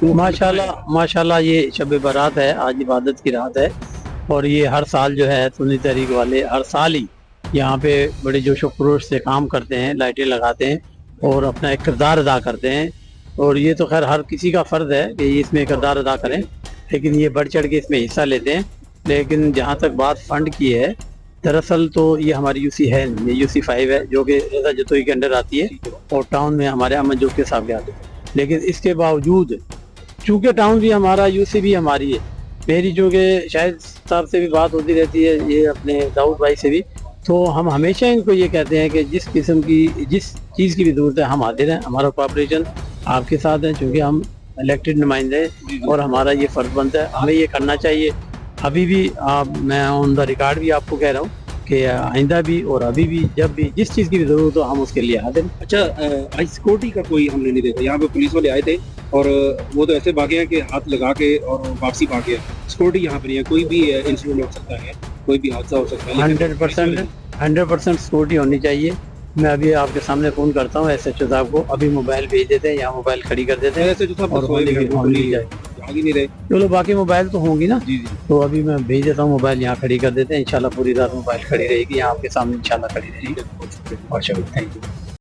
माशाल्लाह माशाल्लाह, ये शब बारात है, आज इबादत की रात है। और ये हर साल जो है सुन्नी तहरीक वाले हर साल ही यहाँ पे बड़े जोश खरोश से काम करते हैं, लाइटें लगाते हैं और अपना एक किरदार अदा करते हैं। और ये तो खैर हर किसी का फ़र्ज है कि ये इसमें किरदार अदा करें, लेकिन ये बढ़ चढ़ के इसमें हिस्सा लेते हैं। लेकिन जहाँ तक बात फंड की है, दरअसल तो ये हमारी यूसी है नहीं, ये यूसी 5 है जो कि रज़ा जतोई के अंडर आती है और टाउन में हमारे अहमद जोग के साहब के आते हैं। लेकिन इसके बावजूद चूँकि टाउन भी हमारा, यूसी भी हमारी है, मेरी चूँकि शायद साहब से भी बात होती रहती है, ये अपने दाऊद भाई से भी, तो हम हमेशा इनको ये कहते हैं कि जिस किस्म की जिस चीज़ की भी ज़रूरत है हम हाजिर हैं, हमारा कोऑपरेशन आपके साथ है, चूँकि हम इलेक्टेड नुमाइंदे हैं और हमारा ये फ़र्ज बनता है, हमें ये करना चाहिए। अभी भी मैं ऑन द रिकॉर्ड भी आपको कह रहा हूँ कि आइंदा भी और अभी भी जब भी जिस चीज़ की भी ज़रूरत हो हम उसके लिए हाजिर हैं। अच्छा, आज सिक्योरिटी का कोई हमने नहीं देखा। यहाँ पे पुलिस वाले आए थे और वो तो ऐसे भागे हैं कि हाथ लगा के और वापसी भागे हैं। सिक्योरिटी यहाँ पे नहीं है, कोई भी इंसिडेंट हो सकता है, कोई भी हादसा हो सकता है। 100% सिक्योरिटी होनी चाहिए। मैं अभी आपके सामने फ़ोन करता हूँ SHO साहब को, अभी मोबाइल भेज देते हैं, यहाँ मोबाइल खड़ी कर देते हैं SHO साहब और होनी चाहिए। आगे नहीं रहे। चलो बाकी मोबाइल तो होंगी ना, जी जी। तो अभी मैं भेज देता हूँ, मोबाइल यहाँ खड़ी कर देते हैं। इंशाल्लाह पूरी रात मोबाइल खड़ी रहेगी, यहाँ आपके सामने इंशाल्लाह खड़ी रहेगी। और चलो, थैंक यू।